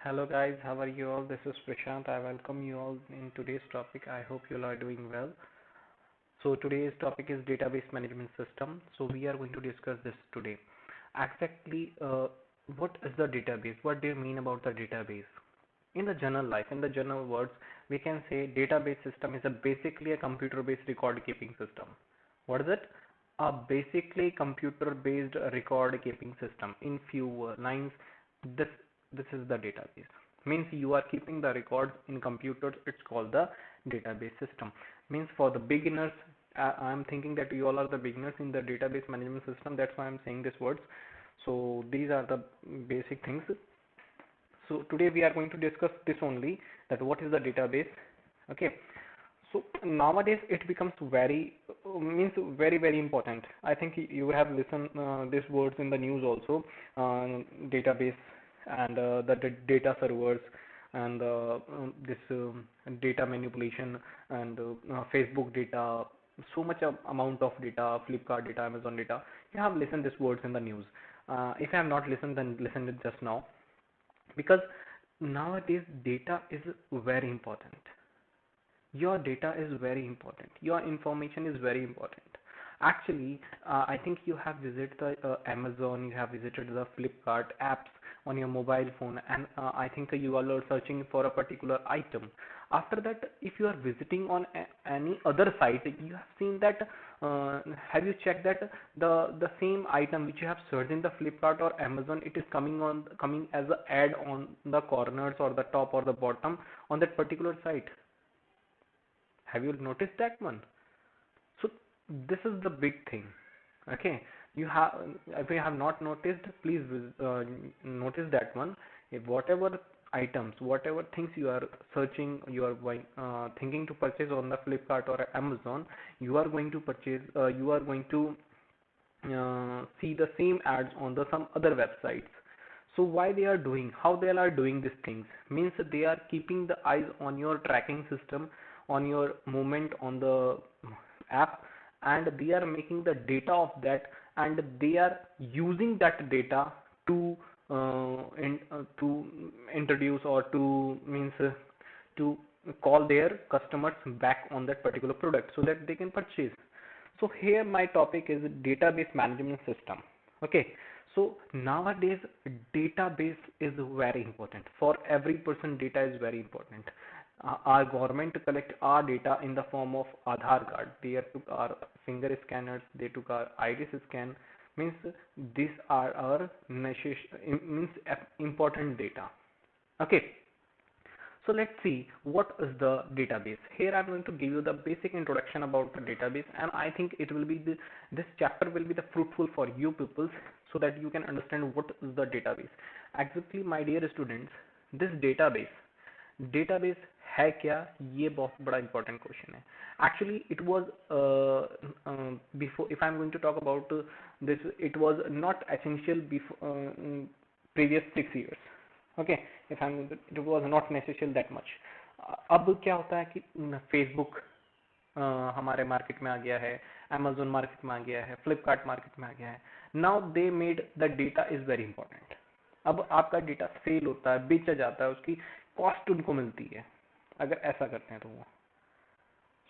Hello guys, how are you all? This is Prashant. I welcome you all in today's topic. I hope you all are doing well. So today's topic is database management system. So we are going to discuss this today. Exactly, what is the database? What do you mean about the database? In the general life, in the general words, we can say database system is basically a computer-based record-keeping system. What is it? A basically computer-based record-keeping system. In few lines, this this is the database. Means you are keeping the records in computers. It's called the database system. Means for the beginners, I'm thinking that you all are the beginners in the database management system. That's why I'm saying these words. So these are the basic things. So today we are going to discuss this only, that what is the database. Okay. So nowadays it becomes very means very important. I think you have listened these words in the news also. Database and the data servers and this data manipulation and Facebook data. So much amount of data, Flipkart data, Amazon data. You have listened these words in the news. If you have not listened, then listen it just now, because nowadays data is very important. Your data is very important. Your information is very important. Actually, I think you have visited the Amazon, you have visited the Flipkart apps on your mobile phone, and I think you all are searching for a particular item. After that, if you are visiting on any other site, you have seen that. Have you checked that the same item which you have searched in the Flipkart or Amazon, it is coming as a ad on the corners or the top or the bottom on that particular site? Have you noticed that one? So this is the big thing. Okay, you have, if you have not noticed, please notice that one. If whatever items, whatever things you are searching, you are thinking to purchase on the Flipkart or Amazon, you are going to purchase. You are going to see the same ads on the some other websites. So why they are doing, how they are doing these things, means they are keeping the eyes on your tracking system, on your movement on the app, and they are making the data of that, and they are using that data to to introduce or to means to call their customers back on that particular product so that they can purchase. So here my topic is database management system. Okay, so nowadays database is very important. For every person, data is very important. Our government collect our data in the form of Aadhaar card. They took our finger scanners, they took our iris scan. Means these are our means important data. Okay, so let's see what is the database. Here I'm going to give you the basic introduction about the database, and I think it will be this chapter will be the fruitful for you people, so that you can understand what is the database. Exactly, my dear students, this database है क्या, ये बहुत बड़ा important question है. Actually it was before, if I'm going to talk about this, it was not essential before previous 6 years. Okay, if I'm, it was not necessary that much. अब क्या होता है कि Facebook हमारे मार्केट में आ गया है, Amazon मार्केट में आ गया है, Flipkart मार्केट में आ गया है. Now they made the data is very important. अब आपका डेटा सेल होता है, बेचा जाता है, उसकी कॉस्ट उनको मिलती है अगर ऐसा करते हैं तो वो.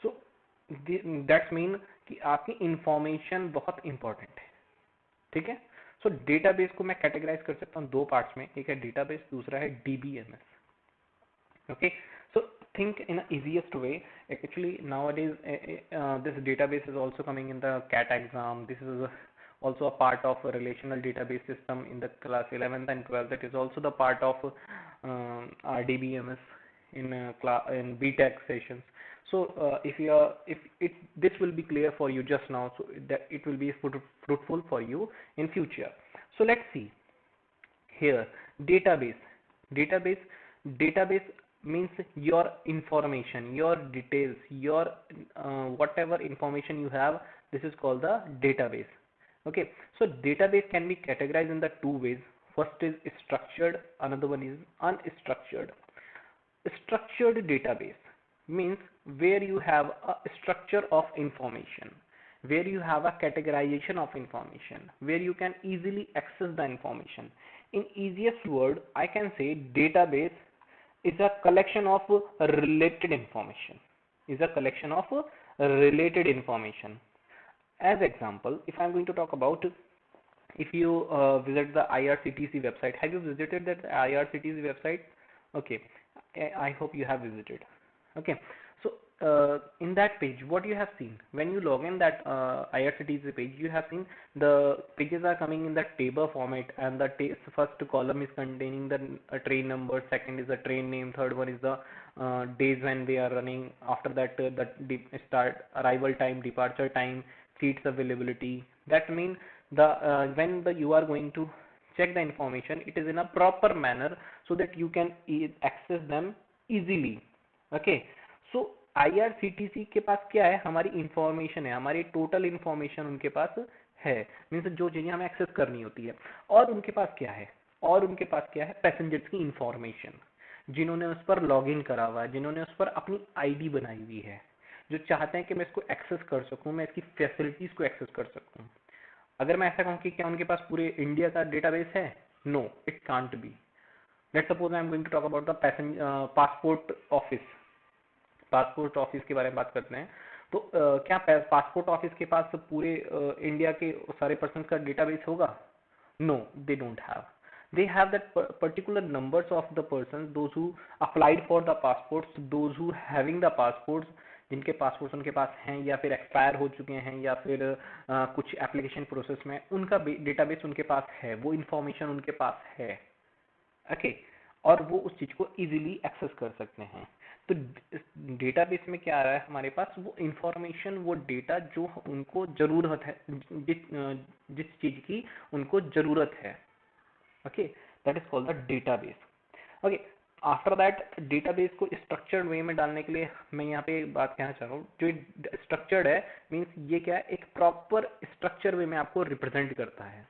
सो दैट्स मीन कि आपकी इंफॉर्मेशन बहुत इंपॉर्टेंट है. ठीक है. सो डेटाबेस को मैं कैटेगराइज कर सकता हूँ दो पार्ट्स में. एक है डेटाबेस, दूसरा है DBMS. okay, so think in the easiest way. Actually nowadays this database is also coming in the CAT exam. This is also a part of a relational database system in the class 11th and 12th. It is also the part of our DBMS in in BTech sessions. So if you are, if it, this will be clear for you just now, so that it will be fruitful for you in future. So let's see here. Database means your information, your details, your whatever information you have, this is called the database. Okay, so database can be categorized in the two ways. First is structured, another one is unstructured. Structured database means where you have a structure of information, where you have a categorization of information, where you can easily access the information. In easiest word, I can say database is a collection of related information. Is a collection of related information. As example, if I'm going to talk about, if you visit the IRCTC website, have you visited that IRCTC website? Okay, I hope you have visited. Okay, so in that page, what you have seen when you log in that IRCTC page, you have seen the pages are coming in the table format, and the first column is containing the train number, second is the train name, third one is the days when they are running. After that, the start arrival time, departure time, seats availability. That means the when the you are going to check the information, it is in a proper manner so that you can access them easily. Okay, so IRCTC के पास क्या है, हमारी information है, हमारी total information उनके पास है, means जो चीजें हमें एक्सेस करनी होती है। और उनके पास क्या है, और उनके पास क्या है, पैसेंजर्स की इंफॉर्मेशन, जिन्होंने उस पर लॉग इन करा हुआ है, जिन्होंने उस पर अपनी आईडी बनाई हुई है, जो चाहते हैं कि मैं इसको एक्सेस कर सकूं, मैं इसकी फैसिलिटीज को एक्सेस कर सकूं। अगर मैं ऐसा कहूं कि क्या उनके पास पूरे इंडिया का डेटाबेस है, no it can't be. Let's suppose I am going to talk about the passport office. Passport office के बारे में बात करते हैं, तो क्या पासपोर्ट ऑफिस के पास पूरे इंडिया के सारे पर्सन का डेटाबेस होगा? No, they don't have. They have that particular numbers of the persons, those who applied for the passports, those who having the passports, जिनके पासपोर्ट्स उनके पास हैं या फिर एक्सपायर हो चुके हैं या फिर कुछ एप्लीकेशन प्रोसेस में, उनका डेटाबेस उनके पास है, वो इंफॉर्मेशन उनके पास है। ओके, और वो उस चीज को इजीली एक्सेस कर सकते हैं। तो डेटाबेस में क्या आ रहा है हमारे पास, वो इंफॉर्मेशन, वो डेटा जो उनको जरूरत है, जिस चीज की उनको जरूरत है। Okay, that is called the database. Okay, after that database को स्ट्रक्चर्ड वे में डालने के लिए मैं यहाँ पे एक बात कहना चाह रहा हूँ, जो स्ट्रक्चर्ड है मीन्स ये क्या है, एक प्रॉपर स्ट्रक्चर वे में आपको रिप्रेजेंट करता है।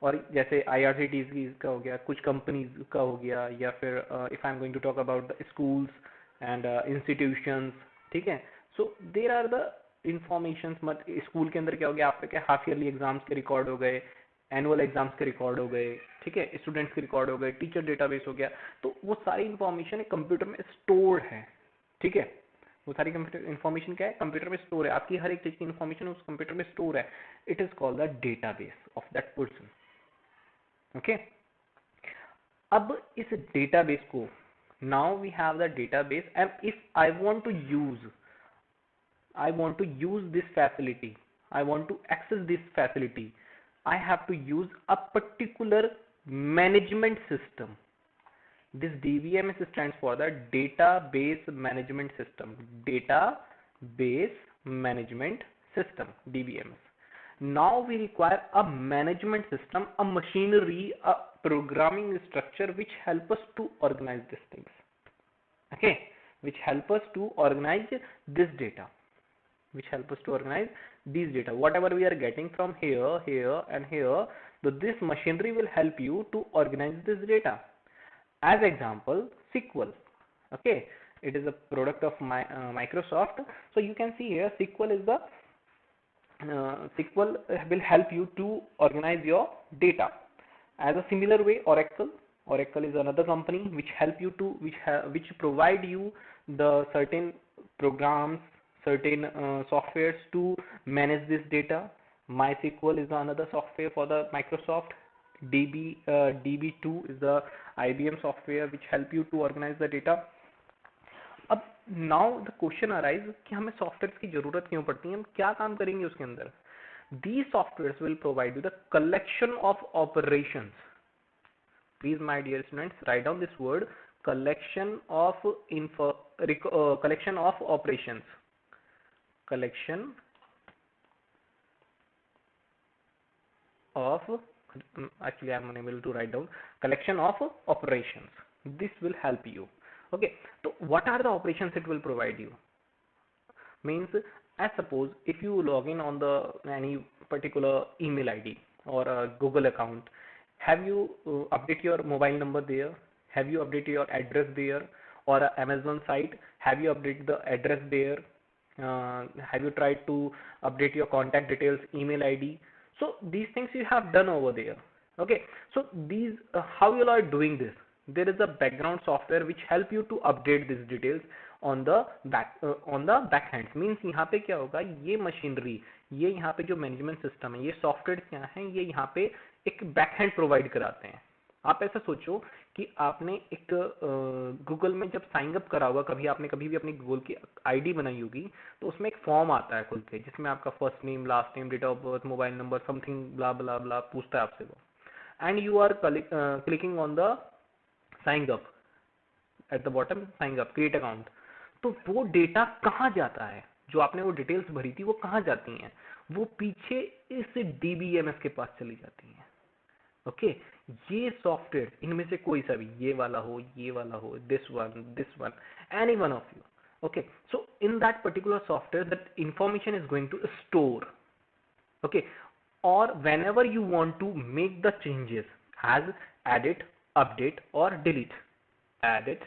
और जैसे IRCTC का हो गया, कुछ कंपनीज का हो गया, या फिर if I am going to talk about the schools and institutions, ठीक है। So there are the information. मत स्कूल के अंदर क्या हो गया, आपके क्या हाफ ईयरली एग्जाम्स के रिकॉर्ड हो गए, एनुअल एग्जाम्स के रिकॉर्ड हो गए, ठीक है, स्टूडेंट्स के रिकॉर्ड हो गए, टीचर डेटाबेस हो गया। तो वो सारी इंफॉर्मेशन कंप्यूटर में स्टोर है, ठीक है। वो सारी कंप्यूटर इंफॉर्मेशन क्या है, कंप्यूटर में स्टोर है, आपकी हर एक चीज की इंफॉर्मेशन उस कंप्यूटर में स्टोर है। It is called the database of that person. Okay, अब इस डेटाबेस को, now we have the database, and if I want to use this facility, I want to access this facility, I have to use a particular management system. This DBMS stands for the Database Management System. Database Management System, DBMS. Now we require a management system, a machinery, a programming structure which help us to organize these things. Okay, which help us to organize this data, which help us to organize these data. Whatever we are getting from here, here, and here, so this machinery will help you to organize this data. As example, SQL. Okay, it is a product of Microsoft. So you can see here, SQL is the SQL will help you to organize your data. As a similar way, Oracle is another company which help you to which provide you the certain programs, certain softwares to manage this data. MySQL is another software for the Microsoft. DB2 is the IBM software which help you to organize the data. अब now the question arise कि हमें software की जरूरत क्यों पड़ती है, हम क्या काम करेंगे उसके अंदर। These softwares will provide you the collection of operations. Please, my dear students, write down this word, collection of collection of operations. Collection of, actually I am unable to write down, collection of operations. This will help you. Okay, so what are the operations it will provide you? Means, as suppose if you log in on the any particular email ID or a Google account, have you update your mobile number there? Have you update your address there? Or a Amazon site, have you update the address there? Have you tried to update your contact details, email ID? So these things you have done over there. Okay, so these how you are doing this, there is a background software which help you to update these details on the back hand. Means यहाँ पे क्या होगा, ये machinery, ये यहाँ पे जो management system है, ये सॉफ्टवेयर क्या है, ये यहाँ पे एक बैक हैंड प्रोवाइड कराते हैं. आप ऐसा सोचो कि आपने एक गूगल में जब साइन अप करा होगा, कभी आपने कभी भी अपनी गूगल की आईडी बनाई होगी, तो उसमें एक फॉर्म आता है खुल के जिसमें आपका first name, last name, date of birth, mobile number, something blah blah blah पूछता है आपसे वो, and you are clicking on the sign up at the bottom, sign up create account. तो वो डेटा कहाँ जाता है, जो आपने वो डिटेल्स भरी थी वो कहाँ जाती हैं, वो पीछे इस डीबीएमएस के पास चली जाती हैं. ओके, ये सॉफ्टवेयर इनमें से कोई सा भी, ये वाला हो, ये वाला हो, this one, any one of you. Okay, so in that particular software that information is going to store. Okay, or whenever you want to make the changes as edit, update or delete, edit,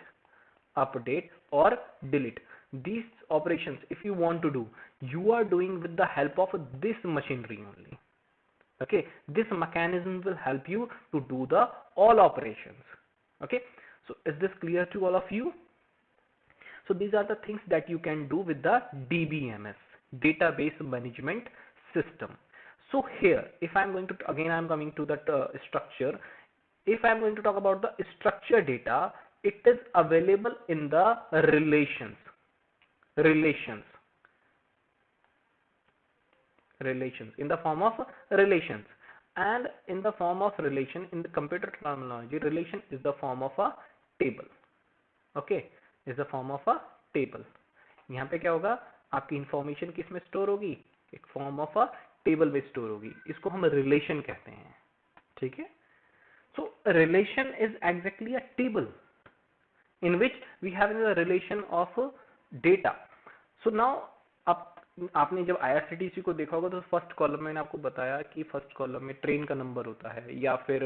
update or delete, these operations if you want to do, you are doing with the help of this machinery only. Okay, this mechanism will help you to do the all operations. Okay, so is this clear to all of you? So these are the things that you can do with the DBMS, database management system. So here, if I'm going to, again I'm coming to that structure, if I'm going to talk about the structured data, it is available in the relations, in the form of relations, and in the form of relation, in the computer terminology, relation is the form of a table. Okay, is the form of a table. यहाँ पे क्या होगा, आपकी information किस में store होगी, एक form of a table में स्टोर होगी, इसको हम रिलेशन कहते हैं. ठीक है, सो relation is exactly a table in which we have the relation of data. So now आपने जब IRCTC को देखा होगा तो फर्स्ट कॉलम में मैंने आपको बताया कि फर्स्ट कॉलम में ट्रेन का नंबर होता है, या फिर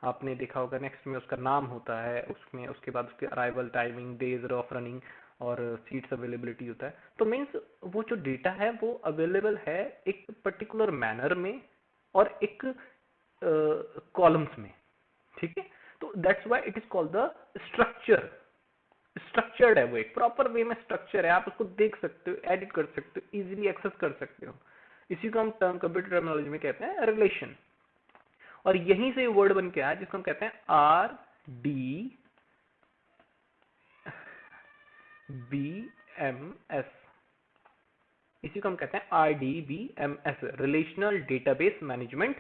आपने देखा होगा नेक्स्ट में उसका नाम होता है, उसमें उसके बाद उसके arrival timing, days of running और सीट्स अवेलेबिलिटी होता है. तो मीन्स वो जो डेटा है वो अवेलेबल है एक पर्टिकुलर मैनर में और एक कॉलम्स में. ठीक है, तो that's why it is called the structure. Structured है वो, एक प्रॉपर वे में स्ट्रक्चर है, आप उसको देख सकते हो, एडिट कर सकते हो, इजीली एक्सेस कर सकते हो. इसी को हम कंप्यूटर टर्मिनोलॉजी में कहते हैं रिलेशन. और यहीं से वर्ड बन के आया जिसको हम कहते हैं R D B M S. इसी को हम कहते हैं R D B M S, relational database management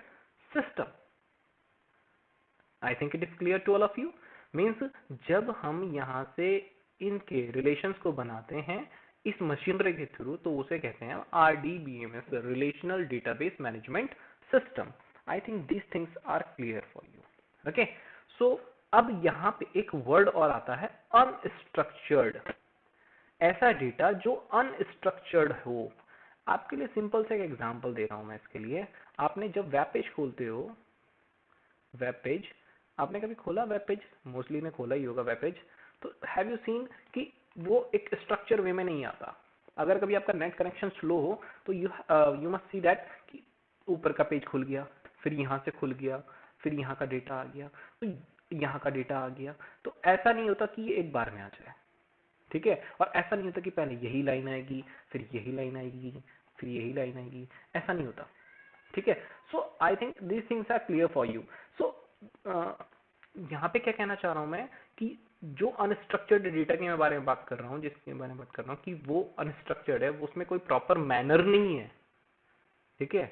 system. I think it is clear to all of you. Means जब हम यहाँ से इनके रिलेशंस को बनाते हैं इस मशीनरी के थ्रू, तो उसे कहते हैं RDBMS, relational database management system. I think these things are clear for you. Okay, so अब यहाँ पे एक वर्ड और आता है अनस्ट्रक्चर्ड. ऐसा डेटा जो अनस्ट्रक्चर्ड हो. आपके लिए सिंपल से एक एग्जांपल दे रहा हूं मैं इसके लिए. आपने जब वेब पेज खोलते हो, वेब पेज आपने कभी खोला, वेब पेज मोस्टली ने खोला ही होगा वेब पेज, तो हैव यू सीन कि वो एक स्ट्रक्चर वे में नहीं आता. अगर कभी आपका नेट कनेक्शन स्लो हो तो यू मस्ट सी दैट कि ऊपर का पेज खुल गया, फिर यहाँ से खुल गया, फिर यहाँ का डेटा आ गया, तो यहाँ का डेटा आ गया. तो ऐसा नहीं होता कि ये एक बार में आ जाए. ठीक है, और ऐसा नहीं होता कि पहले यही लाइन आएगी, फिर यही लाइन आएगी, फिर यही लाइन आएगी, ऐसा नहीं होता. ठीक है, so I think these things are clear for you. So यहाँ पे क्या कहना चाह रहा हूं मैं कि जो अनस्ट्रक्चर्ड डेटा के बारे में बात कर रहा हूँ, जिसके बारे में बात कर रहा हूँ कि वो अनस्ट्रक्चर्ड है, वो उसमें कोई प्रॉपर मैनर नहीं है. ठीक है,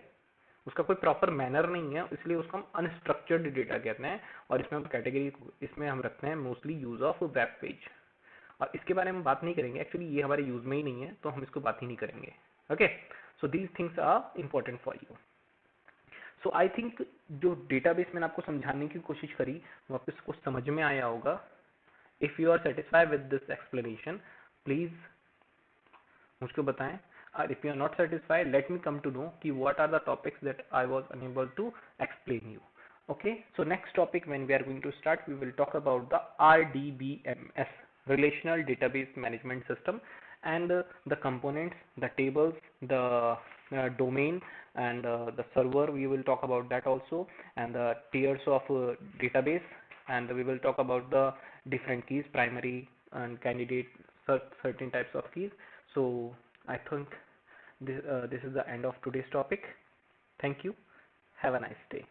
उसका कोई प्रॉपर मैनर नहीं है, इसलिए उसको हम अनस्ट्रक्चर्ड डेटा कहते हैं. और इसमें हम कैटेगरी, इसमें हम रखते हैं mostly use of web page. और इसके बारे में बात नहीं करेंगे, एक्चुअली ये हमारे यूज में ही नहीं है तो हम इसको बात ही नहीं करेंगे. Okay, so these things are important for you. So I think जो डेटाबेस मैंने आपको समझाने की कोशिश करी वो आपको इसको समझ में आया होगा. If you are satisfied with this explanation please मुझको बताएं. और if you are not satisfied let me come to know कि what are the topics that I was unable to explain you. Okay, so next topic when we are going to start, we will talk about the RDBMS, Relational Database Management System, and the components, the tables, the domain and the server. We will talk about that also, and the tiers of database, and we will talk about the different keys, primary and candidate, certain types of keys. So I think this is the end of today's topic. Thank you. Have a nice day.